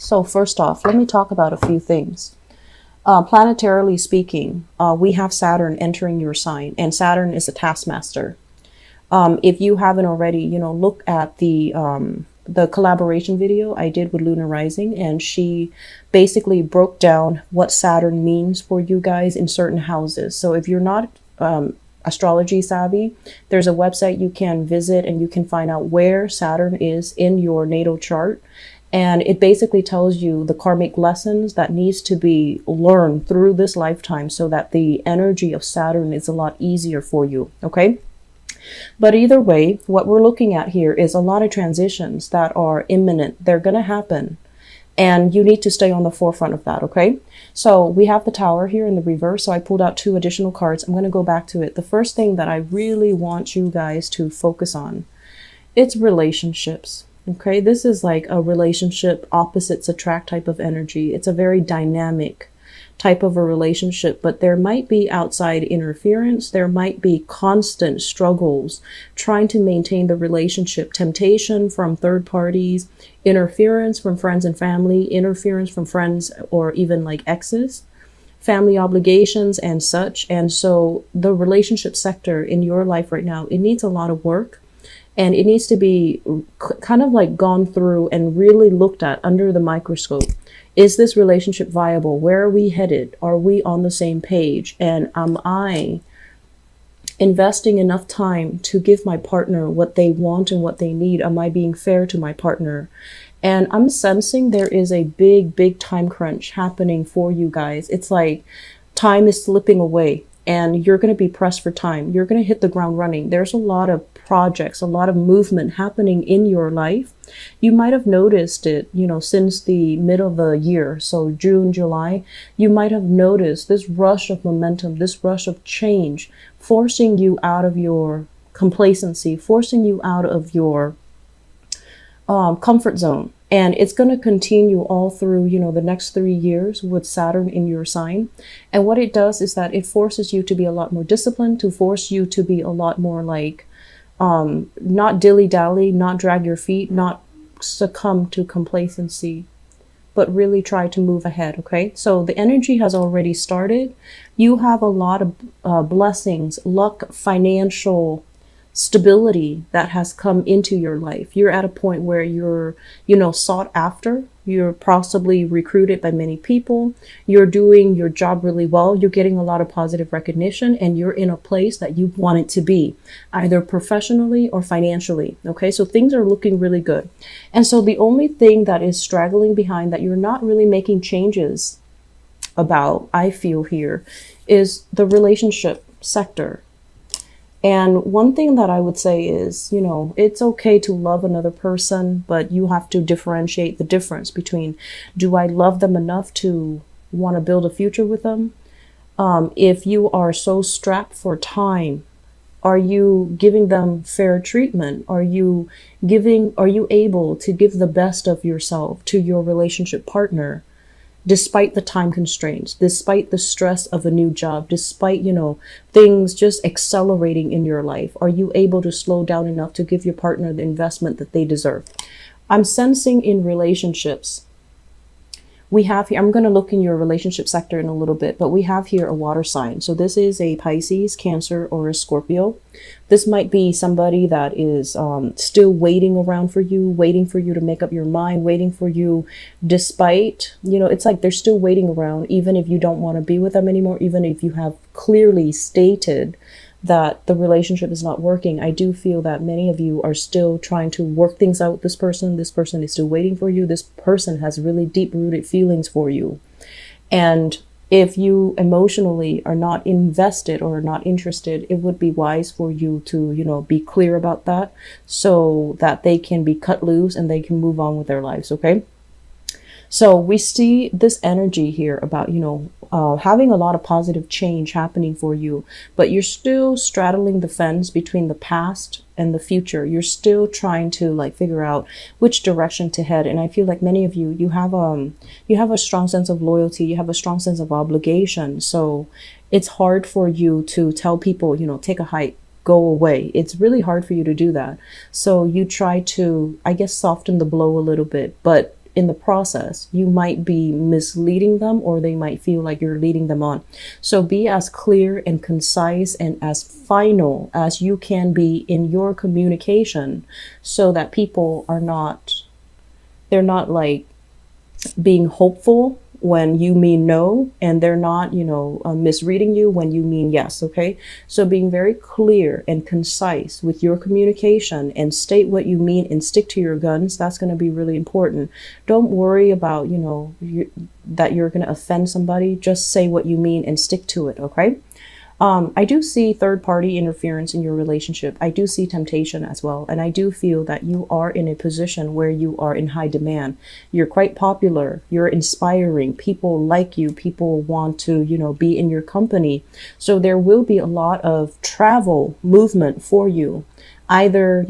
So first off, let me talk about a few things. Planetarily speaking, we have Saturn entering your sign, and Saturn is a taskmaster. If you haven't already, look at the collaboration video I did with Lunar Rising, and she basically broke down what Saturn means for you guys in certain houses. So if you're not astrology savvy, there's a website you can visit and you can find out where Saturn is in your natal chart. And it basically tells you the karmic lessons that needs to be learned through this lifetime so that the energy of Saturn is a lot easier for you. Okay. But either way, what we're looking at here is a lot of transitions that are imminent. They're going to happen. And you need to stay on the forefront of that, okay? So we have the Tower here in the reverse. So I pulled out 2 additional cards. I'm going to go back to it. The first thing that I really want you guys to focus on, it's relationships, okay? This is like a relationship opposites attract type of energy. It's a very dynamic type of a relationship, but there might be outside interference. There might be constant struggles trying to maintain the relationship, temptation from third parties, interference from friends and family, interference from friends or even like exes, family obligations and such. And so the relationship sector in your life right now, it needs a lot of work. And it needs to be kind of like gone through and really looked at under the microscope. Is this relationship viable? Where are we headed? Are we on the same page? And am I investing enough time to give my partner what they want and what they need? Am I being fair to my partner? And I'm sensing there is a big time crunch happening for you guys. It's like time is slipping away and you're going to be pressed for time. You're going to hit the ground running. There's a lot of projects, a lot of movement happening in your life. You might have noticed it, since the middle of the year. So June, July, you might have noticed this rush of momentum, this rush of change, forcing you out of your complacency, forcing you out of your comfort zone. And it's going to continue all through, the next 3 years with Saturn in your sign. And what it does is that it forces you to be a lot more disciplined, to force you to be a lot more like, not dilly-dally, not drag your feet, not succumb to complacency, but really try to move ahead, okay? So the energy has already started. You have a lot of blessings, luck, financial stability that has come into your life. You're at a point where you're, sought after. You're possibly recruited by many people. You're doing your job really well. You're getting a lot of positive recognition and you're in a place that you want it to be, either professionally or financially. Okay, so things are looking really good. And so the only thing that is straggling behind that you're not really making changes about, I feel here, is the relationship sector. And one thing that I would say is, it's okay to love another person, but you have to differentiate the difference between, do I love them enough to want to build a future with them? If you are so strapped for time, are you giving them fair treatment? Are you able to give the best of yourself to your relationship partner? Despite the time constraints, despite the stress of a new job, despite, things just accelerating in your life, are you able to slow down enough to give your partner the investment that they deserve? I'm sensing in relationships, we have here, I'm going to look in your relationship sector in a little bit, but we have here a water sign. So this is a Pisces, Cancer, or a Scorpio. This might be somebody that is still waiting around for you, waiting for you to make up your mind, waiting for you despite, it's like they're still waiting around, even if you don't want to be with them anymore, even if you have clearly stated that the relationship is not working. I do feel that many of you are still trying to work things out with this person. This person is still waiting for you. This person has really deep-rooted feelings for you. And if you emotionally are not invested or not interested, it would be wise for you to, be clear about that so that they can be cut loose and they can move on with their lives, okay? So we see this energy here about, having a lot of positive change happening for you, but you're still straddling the fence between the past and the future. You're still trying to figure out which direction to head. And I feel like many of you have a strong sense of loyalty. You have a strong sense of obligation. So it's hard for you to tell people, take a hike, go away. It's really hard for you to do that. So you try to, I guess, soften the blow a little bit, but in the process, you might be misleading them, or they might feel like you're leading them on. So be as clear and concise and as final as you can be in your communication, so that people are not, they're not like being hopeful when you mean no, and they're not, misreading you when you mean yes. Okay. So being very clear and concise with your communication, and state what you mean and stick to your guns. That's going to be really important. Don't worry about, that you're going to offend somebody. Just say what you mean and stick to it. Okay. I do see third party interference in your relationship. I do see temptation as well. And I do feel that you are in a position where you are in high demand. You're quite popular. You're inspiring. People like you. People want to, be in your company. So there will be a lot of travel movement for you. Either,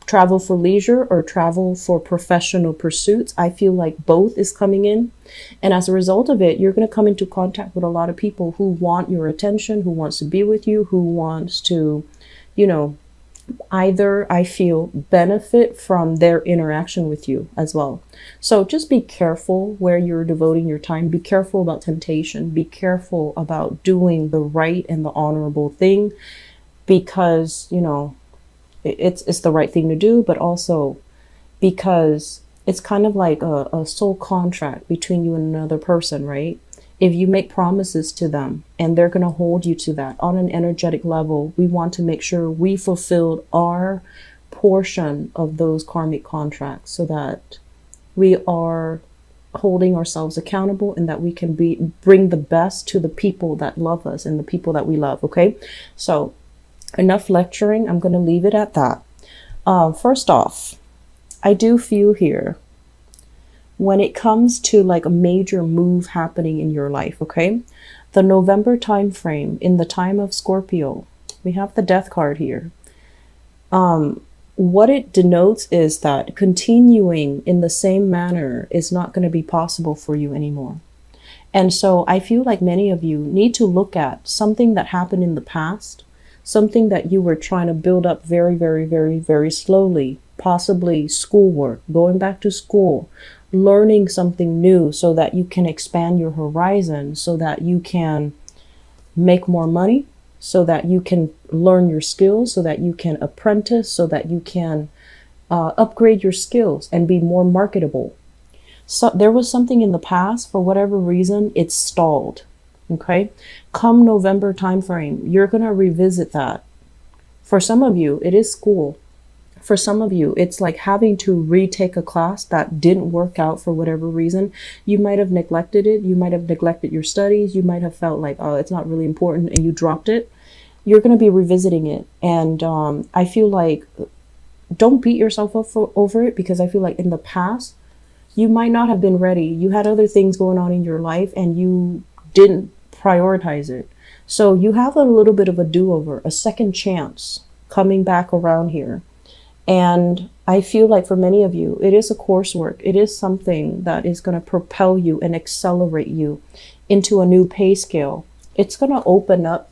travel for leisure or travel for professional pursuits. I feel like both is coming in. And as a result of it, you're going to come into contact with a lot of people who want your attention, who wants to be with you, who wants to, either, I feel, benefit from their interaction with you as well. So just be careful where you're devoting your time. Be careful about temptation. Be careful about doing the right and the honorable thing, because, it's the right thing to do, but also because it's kind of like a soul contract between you and another person, right? If you make promises to them and they're going to hold you to that on an energetic level, we want to make sure we fulfilled our portion of those karmic contracts, so that we are holding ourselves accountable, and that we can bring the best to the people that love us and the people that we love. Okay. So enough lecturing. I'm going to leave it at that. First off, I do feel here, when it comes to like a major move happening in your life, okay, the November time frame, in the time of Scorpio, we have the Death card here. What it denotes is that continuing in the same manner is not going to be possible for you anymore. And so I feel like many of you need to look at something that happened in the past, something that you were trying to build up very, very, very, very slowly, possibly schoolwork, going back to school, learning something new so that you can expand your horizon, so that you can make more money, so that you can learn your skills, so that you can apprentice, so that you can upgrade your skills and be more marketable. So there was something in the past, for whatever reason, it's stalled. Okay, come November timeframe, you're going to revisit that. For some of you, it is school. For some of you, it's like having to retake a class that didn't work out for whatever reason. You might have neglected it. You might have neglected your studies. You might have felt like, oh, it's not really important, and you dropped it. You're going to be revisiting it. And I feel like, don't beat yourself up over it, because I feel like in the past, you might not have been ready. You had other things going on in your life, and you didn't prioritize it. So you have a little bit of a do-over, a second chance coming back around here. And I feel like for many of you, it is a coursework. It is something that is going to propel you and accelerate you into a new pay scale. It's going to open up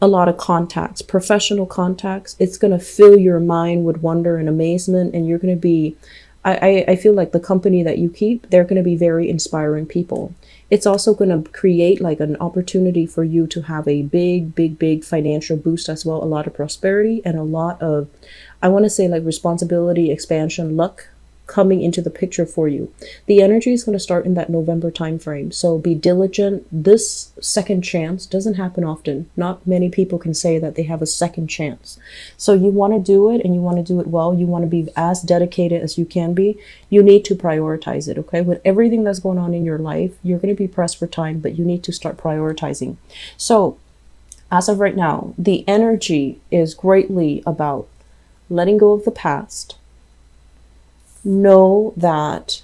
a lot of contacts, professional contacts. It's going to fill your mind with wonder and amazement. And you're going to be, I feel like the company that you keep, they're going to be very inspiring people. It's also going to create like an opportunity for you to have a big, big, big financial boost as well. A lot of prosperity and a lot of, I want to say, like responsibility, expansion, luck coming into the picture for you. The energy is going to start in that November time frame. So be diligent. This second chance doesn't happen often. Not many people can say that they have a second chance. So you want to do it, and you want to do it well. You want to be as dedicated as you can be. You need to prioritize it. Okay. With everything that's going on in your life, you're going to be pressed for time, but you need to start prioritizing. So as of right now, the energy is greatly about letting go of the past. Know that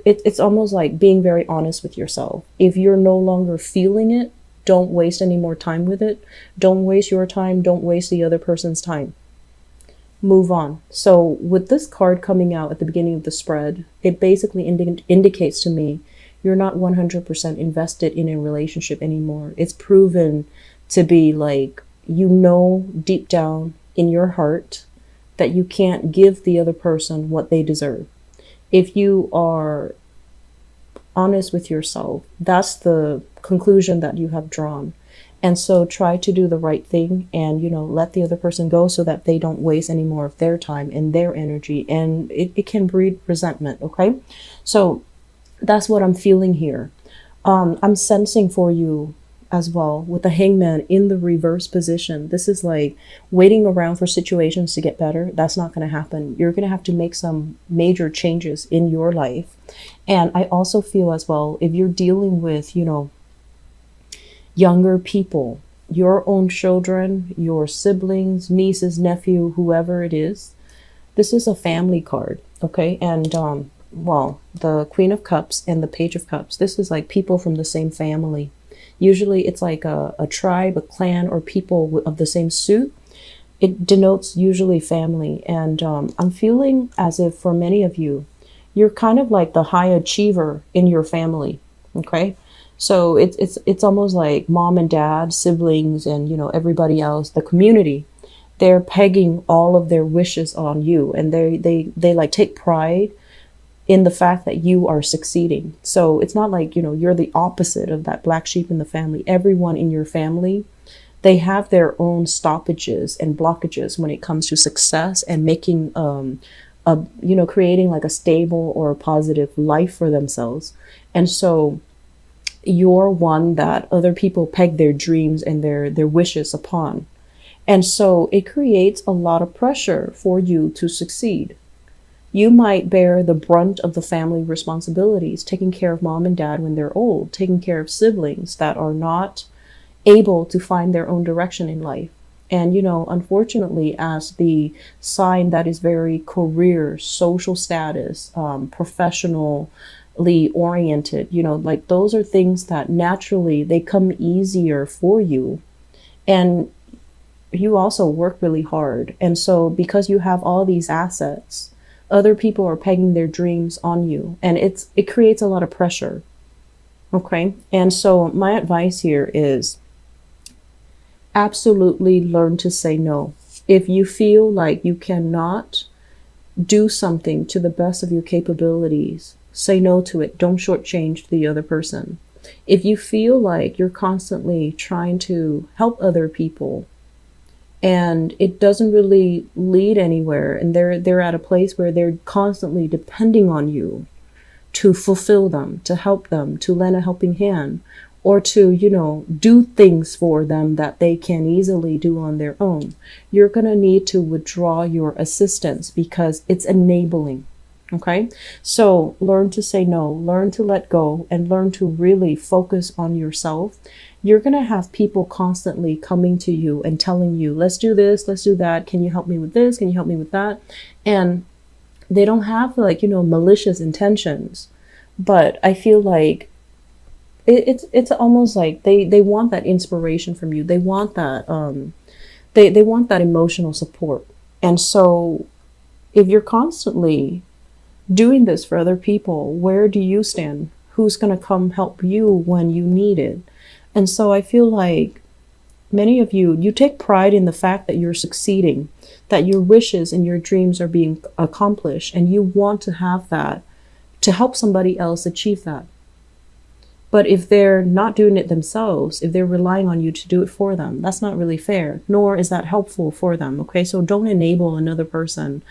it's almost like being very honest with yourself. If you're no longer feeling it, don't waste any more time with it. Don't waste your time. Don't waste the other person's time. Move on. So with this card coming out at the beginning of the spread, it basically indicates to me you're not 100% invested in a relationship anymore. It's proven to be like, deep down in your heart that you can't give the other person what they deserve. If you are honest with yourself, that's the conclusion that you have drawn. And so try to do the right thing and, let the other person go so that they don't waste any more of their time and their energy. And it can breed resentment. Okay. So that's what I'm feeling here. I'm sensing for you as well with the hangman in the reverse position. This is like waiting around for situations to get better. That's not going to happen. You're going to have to make some major changes in your life. And I also feel as well, if you're dealing with, younger people, your own children, your siblings, nieces, nephew, whoever it is, this is a family card. Okay. And, well, the Queen of Cups and the Page of Cups, this is like people from the same family. Usually it's like a tribe, a clan, or people of the same suit. It denotes usually family. And I'm feeling as if for many of you, you're kind of like the high achiever in your family. Okay. So it's almost like mom and dad, siblings, and, everybody else, the community. They're pegging all of their wishes on you, and they like take pride in the fact that you are succeeding. So it's not like, you're the opposite of that black sheep in the family. Everyone in your family, they have their own stoppages and blockages when it comes to success and making, creating like a stable or a positive life for themselves. And so you're one that other people peg their dreams and their wishes upon. And so it creates a lot of pressure for you to succeed. You might bear the brunt of the family responsibilities, taking care of mom and dad when they're old, taking care of siblings that are not able to find their own direction in life. And, unfortunately, as the sign that is very career, social status, professionally oriented, like those are things that naturally they come easier for you. And you also work really hard. And so because you have all these assets, other people are pegging their dreams on you, and it creates a lot of pressure. Okay. And so my advice here is absolutely learn to say no. If you feel like you cannot do something to the best of your capabilities, say no to it. Don't shortchange the other person. If you feel like you're constantly trying to help other people and it doesn't really lead anywhere, and they're at a place where they're constantly depending on you to fulfill them, to help them, to lend a helping hand, or to, do things for them that they can easily do on their own, you're going to need to withdraw your assistance because it's enabling. Okay. So learn to say no, learn to let go, and learn to really focus on yourself. You're going to have people constantly coming to you and telling you, let's do this, let's do that. Can you help me with this? Can you help me with that? And they don't have like, malicious intentions, but I feel like it's almost like they want that inspiration from you. They want that, they want that emotional support. And so if you're constantly doing this for other people, where do you stand? Who's going to come help you when you need it? And so I feel like many of you take pride in the fact that you're succeeding, that your wishes and your dreams are being accomplished, and you want to have that to help somebody else achieve that. But if they're not doing it themselves, if they're relying on you to do it for them, that's not really fair, nor is that helpful for them. Okay, so don't enable another person.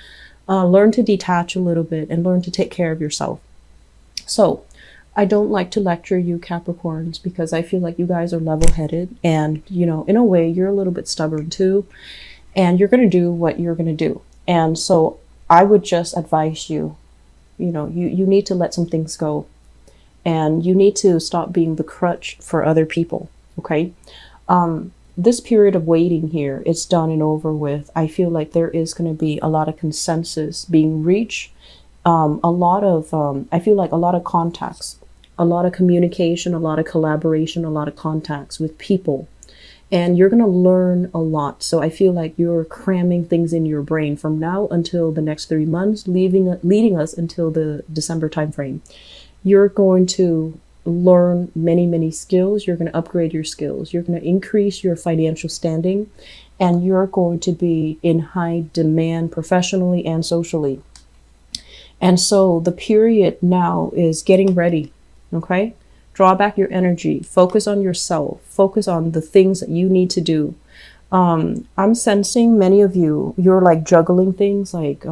Learn to detach a little bit and learn to take care of yourself. So I don't like to lecture you Capricorns because I feel like you guys are level-headed and, in a way, you're a little bit stubborn too. And you're going to do what you're going to do. And so I would just advise you, you need to let some things go. And you need to stop being the crutch for other people. Okay. This period of waiting here, it's done and over with. I feel like there is going to be a lot of consensus being reached. I feel like a lot of contacts, a lot of communication, a lot of collaboration, a lot of contacts with people. And you're going to learn a lot. So I feel like you're cramming things in your brain from now until the next 3 months, leading us until the December timeframe. You're going to learn many, many skills. You're going to upgrade your skills. You're going to increase your financial standing, and you're going to be in high demand professionally and socially. And so the period now is getting ready. Okay. Draw back your energy, focus on yourself, focus on the things that you need to do. I'm sensing many of you, you're like juggling things, like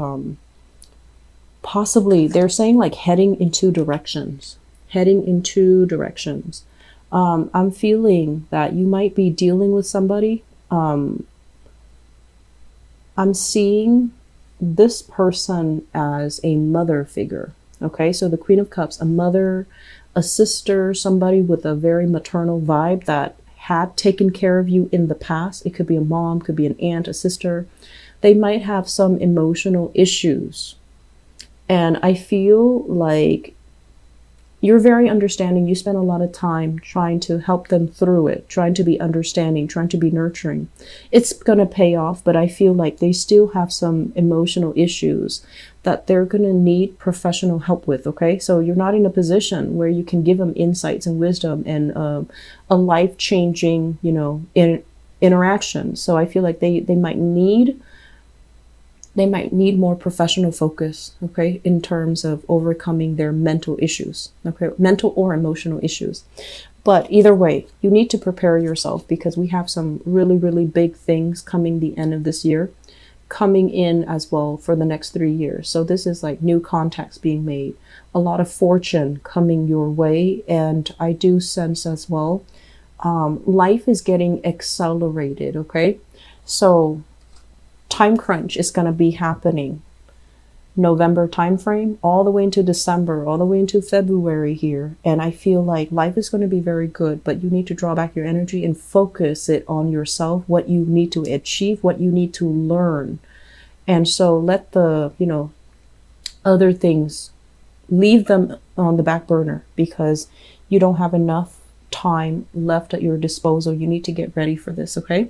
possibly they're saying like heading in two directions, heading in two directions. I'm feeling that you might be dealing with somebody. I'm seeing this person as a mother figure. Okay, so the Queen of Cups, a mother, a sister, somebody with a very maternal vibe that had taken care of you in the past. It could be a mom, could be an aunt, a sister. They might have some emotional issues. And I feel like you're very understanding. You spend a lot of time trying to help them through it, trying to be understanding, trying to be nurturing. It's going to pay off, but I feel like they still have some emotional issues that they're going to need professional help with. Okay. So you're not in a position where you can give them insights and wisdom and a life-changing, interaction. So I feel like they might need more professional focus, okay, in terms of overcoming their mental issues, okay, mental or emotional issues. But either way, you need to prepare yourself because we have some really, really big things coming the end of this year, coming in as well for the next 3 years. So this is like new contacts being made, a lot of fortune coming your way. And I do sense as well, life is getting accelerated, okay? So time crunch is going to be happening November timeframe all the way into December, all the way into February here. And I feel like life is going to be very good, but you need to draw back your energy and focus it on yourself, what you need to achieve, what you need to learn. And so let the, other things, leave them on the back burner because you don't have enough time left at your disposal. You need to get ready for this, okay?